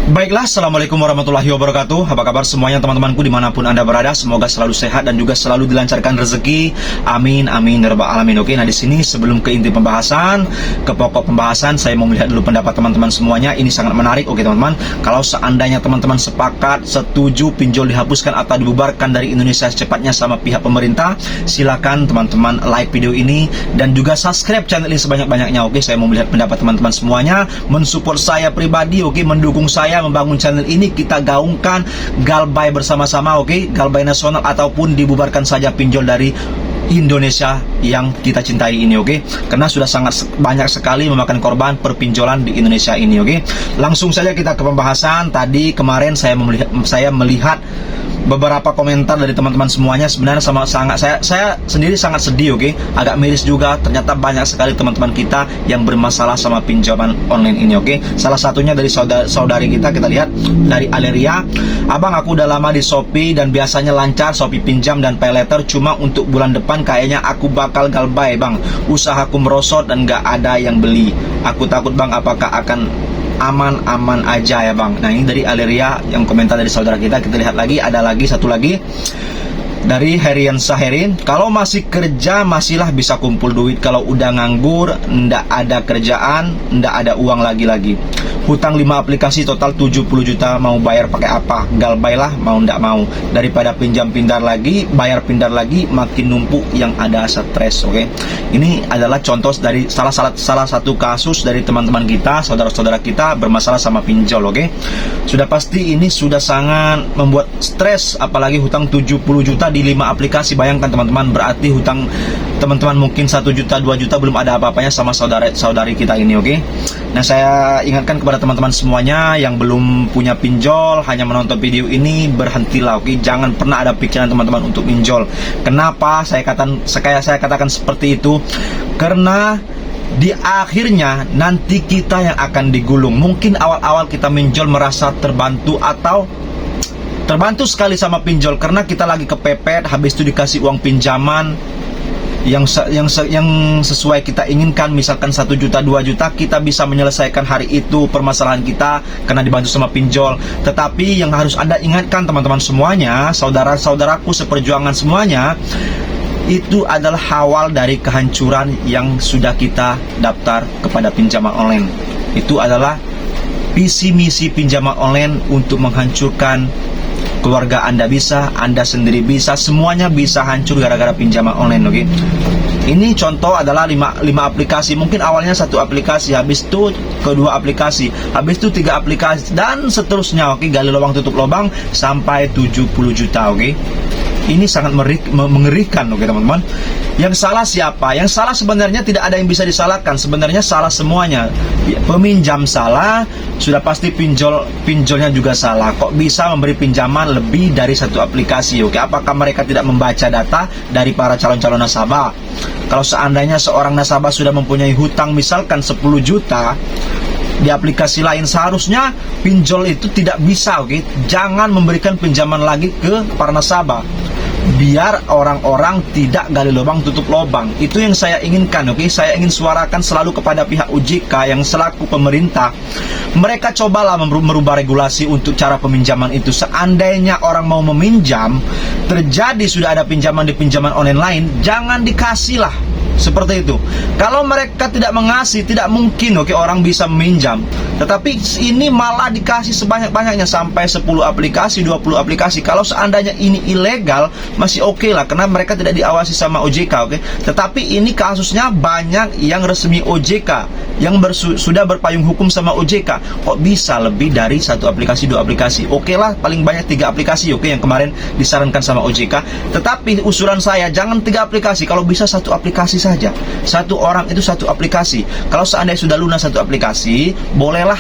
Baiklah, Assalamualaikum warahmatullahi wabarakatuh. Apa kabar semuanya teman-temanku dimanapun Anda berada? Semoga selalu sehat dan juga selalu dilancarkan rezeki. Amin, amin, ya rabbal alamin. Oke, nah di sini sebelum ke inti pembahasan, ke pokok pembahasan, saya mau melihat dulu pendapat teman-teman semuanya. Ini sangat menarik. Oke teman-teman, kalau seandainya teman-teman sepakat, setuju pinjol dihapuskan atau dibubarkan dari Indonesia secepatnya sama pihak pemerintah, silakan teman-teman like video ini dan juga subscribe channel ini sebanyak-banyaknya. Oke, saya mau melihat pendapat teman-teman semuanya, mensupport saya pribadi. Oke, mendukung saya membangun channel ini. Kita gaungkan Galbay bersama-sama. Oke, Galbay nasional ataupun dibubarkan saja pinjol dari Indonesia yang kita cintai ini. Oke, karena sudah sangat banyak sekali memakan korban perpinjolan di Indonesia ini. Oke, langsung saja kita ke pembahasan. Tadi kemarin saya melihat beberapa komentar dari teman-teman semuanya. Sebenarnya saya sendiri sangat sedih. Oke, agak miris juga. Ternyata banyak sekali teman-teman kita yang bermasalah sama pinjaman online ini. Oke, salah satunya dari saudari kita lihat dari Aleria. Abang, aku udah lama di Shopee dan biasanya lancar Shopee pinjam dan pay letter. Cuma untuk bulan depan kayaknya aku bakal galbay bang. Usahaku merosot dan gak ada yang beli. Aku takut bang, apakah akan aman-aman aja ya bang. Nah, ini dari Aleria yang komentar dari saudara kita. Kita lihat lagi, ada lagi satu lagi dari Herian Saherin. Kalau masih kerja masihlah bisa kumpul duit. Kalau udah nganggur, ndak ada kerjaan, ndak ada uang lagi. Hutang 5 aplikasi total 70 juta, mau bayar pakai apa? Galbay lah, mau ndak mau. Daripada pinjam pindar lagi, bayar pindar lagi, makin numpuk yang ada stres. Oke, ini adalah contoh dari salah satu kasus dari teman-teman kita, saudara-saudara kita bermasalah sama pinjol. Oke, sudah pasti ini sudah sangat membuat stres, apalagi hutang 70 juta di 5 aplikasi. Bayangkan teman-teman, berarti hutang teman-teman mungkin 1 juta 2 juta belum ada apa-apanya sama saudari kita ini. Oke, nah saya ingatkan kepada teman-teman semuanya yang belum punya pinjol, hanya menonton video ini, berhentilah. Oke, jangan pernah ada pikiran teman-teman untuk pinjol. Kenapa saya katakan seperti itu? Karena di akhirnya nanti kita yang akan digulung. Mungkin awal-awal kita pinjol merasa terbantu atau terbantu sekali sama pinjol karena kita lagi kepepet, habis itu dikasih uang pinjaman yang sesuai kita inginkan, misalkan 1 juta 2 juta, kita bisa menyelesaikan hari itu permasalahan kita karena dibantu sama pinjol. Tetapi yang harus Anda ingatkan teman-teman semuanya, saudara-saudaraku seperjuangan semuanya, itu adalah awal dari kehancuran yang sudah kita daftar kepada pinjaman online. Itu adalah visi misi pinjaman online untuk menghancurkan keluarga Anda, bisa Anda sendiri bisa, semuanya bisa hancur gara-gara pinjaman online. Oke, ini contoh adalah 5 aplikasi. Mungkin awalnya 1 aplikasi, habis itu kedua aplikasi, habis itu 3 aplikasi dan seterusnya. Oke, gali lubang tutup lubang sampai 70 juta. Oke, ini sangat mengerikan. Oke teman-teman, yang salah siapa? Yang salah sebenarnya tidak ada yang bisa disalahkan. Sebenarnya salah semuanya. Peminjam salah, sudah pasti pinjolnya juga salah. Kok bisa memberi pinjaman lebih dari 1 aplikasi? Oke, apakah mereka tidak membaca data dari para calon-calon nasabah? Kalau seandainya seorang nasabah sudah mempunyai hutang misalkan 10 juta di aplikasi lain, seharusnya pinjol itu tidak bisa. Oke, jangan memberikan pinjaman lagi ke para nasabah, biar orang-orang tidak gali lubang tutup lubang. Itu yang saya inginkan. Oke, saya ingin suarakan selalu kepada pihak OJK yang selaku pemerintah. Mereka cobalah merubah regulasi untuk cara peminjaman itu. Seandainya orang mau meminjam, terjadi sudah ada pinjaman di pinjaman online lain, jangan dikasih lah seperti itu. Kalau mereka tidak mengasih, tidak mungkin orang bisa meminjam. Tetapi ini malah dikasih sebanyak-banyaknya, sampai 10 aplikasi, 20 aplikasi. Kalau seandainya ini ilegal masih oke lah, karena mereka tidak diawasi sama OJK. Oke, tetapi ini kasusnya banyak yang resmi OJK, yang sudah berpayung hukum sama OJK. Kok bisa lebih dari 1 aplikasi, 2 aplikasi? Oke lah, paling banyak 3 aplikasi. Oke, yang kemarin disarankan sama OJK. Tetapi usulan saya, jangan 3 aplikasi, kalau bisa 1 aplikasi saja. 1 orang itu 1 aplikasi. Kalau seandainya sudah lunas 1 aplikasi, bolehlah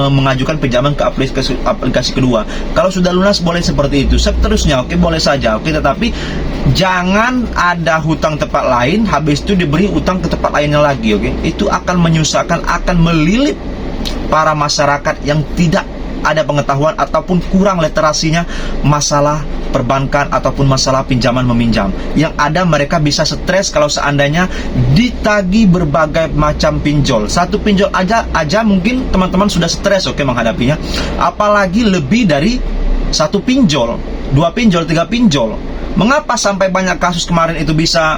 mengajukan pinjaman ke aplikasi kedua. Kalau sudah lunas boleh seperti itu. Seterusnya oke, boleh saja. Oke, tetapi jangan ada hutang tempat lain, habis itu diberi hutang ke tempat lainnya lagi. Oke, itu akan menyusahkan, akan melilit para masyarakat yang tidak ada pengetahuan ataupun kurang literasinya masalah perbankan ataupun masalah pinjaman meminjam. Yang ada mereka bisa stres kalau seandainya ditagih berbagai macam pinjol. Satu pinjol aja mungkin teman-teman sudah stres menghadapinya. Apalagi lebih dari satu pinjol, 2 pinjol, 3 pinjol. Mengapa sampai banyak kasus kemarin itu bisa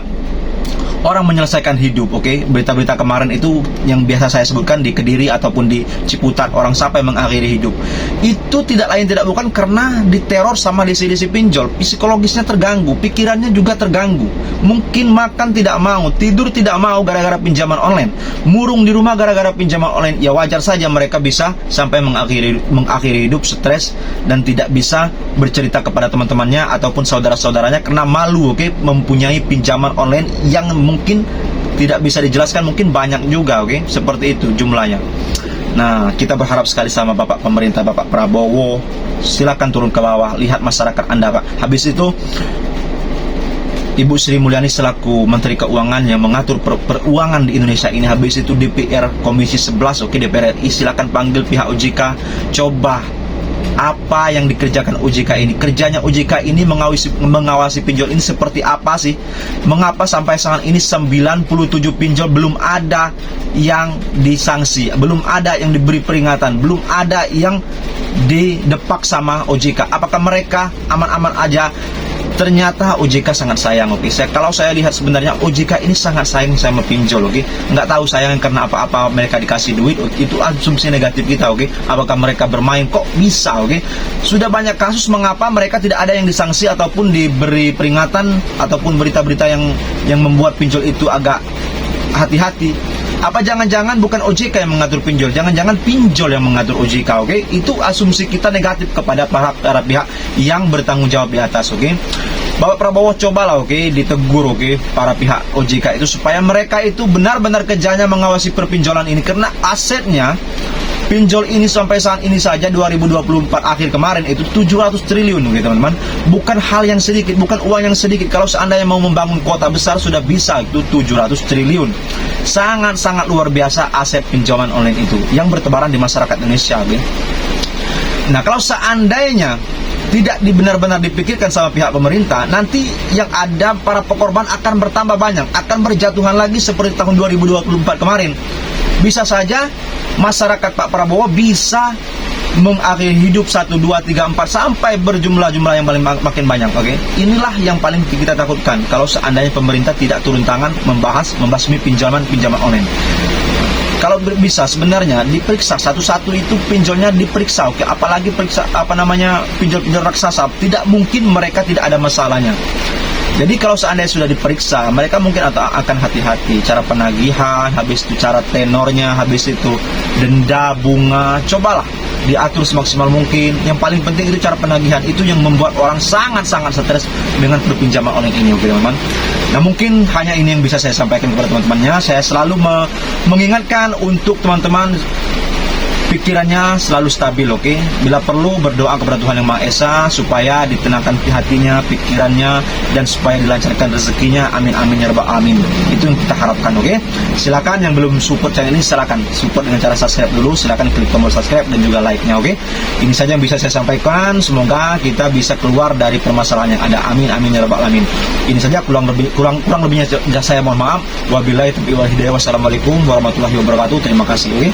orang menyelesaikan hidup, berita-berita kemarin itu yang biasa saya sebutkan di Kediri ataupun di Ciputat, orang sampai mengakhiri hidup. Itu tidak lain tidak bukan karena diteror sama disi-disi pinjol. Psikologisnya terganggu, pikirannya juga terganggu. Mungkin makan tidak mau, tidur tidak mau gara-gara pinjaman online, murung di rumah gara-gara pinjaman online. Ya wajar saja mereka bisa sampai mengakhiri hidup stres dan tidak bisa bercerita kepada teman-temannya ataupun saudara-saudaranya karena malu, mempunyai pinjaman online yang mungkin tidak bisa dijelaskan, mungkin banyak juga, seperti itu jumlahnya. Nah, kita berharap sekali sama Bapak pemerintah, Bapak Prabowo, silakan turun ke bawah, lihat masyarakat Anda, Pak. Habis itu Ibu Sri Mulyani selaku Menteri Keuangan yang mengatur peruangan di Indonesia ini, habis itu DPR Komisi 11, DPR RI, silakan panggil pihak OJK, coba apa yang dikerjakan OJK ini. Kerjanya OJK ini mengawasi pinjol ini seperti apa sih? Mengapa sampai saat ini 97 pinjol belum ada yang disanksi, belum ada yang diberi peringatan, belum ada yang didepak sama OJK? Apakah mereka aman-aman aja? Ternyata OJK sangat sayang, kalau saya lihat sebenarnya OJK ini sangat sayang sama pinjol, nggak tahu sayang karena apa-apa mereka dikasih duit, itu asumsi negatif kita, apakah mereka bermain kok bisa, sudah banyak kasus mengapa mereka tidak ada yang disanksi ataupun diberi peringatan ataupun berita-berita yang membuat pinjol itu agak hati-hati. Apa jangan-jangan bukan OJK yang mengatur pinjol? Jangan-jangan pinjol yang mengatur OJK, Itu asumsi kita negatif kepada para pihak yang bertanggung jawab di atas, Bapak Prabowo cobalah, ditegur, para pihak OJK itu supaya mereka itu benar-benar kerjanya mengawasi perpinjolan ini, karena asetnya pinjol ini sampai saat ini saja 2024 akhir kemarin itu 700 triliun, teman-teman. Bukan hal yang sedikit, bukan uang yang sedikit. Kalau seandainya mau membangun kota besar sudah bisa itu 700 triliun. Sangat-sangat luar biasa aset pinjaman online itu yang bertebaran di masyarakat Indonesia, Nah, kalau seandainya tidak benar-benar dipikirkan sama pihak pemerintah, nanti yang ada para pekorban akan bertambah banyak, akan berjatuhan lagi seperti tahun 2024 kemarin. Bisa saja masyarakat Pak Prabowo bisa mengakhiri hidup 1, 2, 3, 4 sampai berjumlah-jumlah yang paling makin banyak, Inilah yang paling kita takutkan kalau seandainya pemerintah tidak turun tangan membasmi pinjaman online. Kalau bisa sebenarnya diperiksa satu-satu itu pinjolnya diperiksa, apalagi periksa pinjol-pinjol raksasa, tidak mungkin mereka tidak ada masalahnya. Jadi kalau seandainya sudah diperiksa, mereka mungkin akan hati-hati cara penagihan, habis itu cara tenornya, habis itu denda, bunga, cobalah diatur semaksimal mungkin. Yang paling penting itu cara penagihan, itu yang membuat orang sangat-sangat stres dengan perpinjaman online ini, teman-teman. Nah, mungkin hanya ini yang bisa saya sampaikan kepada teman-temannya. Saya selalu mengingatkan untuk teman-teman pikirannya selalu stabil, Bila perlu berdoa kepada Tuhan Yang Maha Esa supaya ditenangkan hatinya, pikirannya, dan supaya dilancarkan rezekinya. Amin amin ya rabbal alamin. Itu yang kita harapkan, Silakan yang belum support channel ini, silakan support dengan cara subscribe dulu. Silakan klik tombol subscribe dan juga like-nya, Ini saja yang bisa saya sampaikan. Semoga kita bisa keluar dari permasalahan yang ada. Amin amin ya rabbal alamin. Ini saja, kurang lebihnya saya mohon maaf. Wabillahi taufiq wal hidayah. Wassalamualaikum warahmatullahi wabarakatuh. Terima kasih,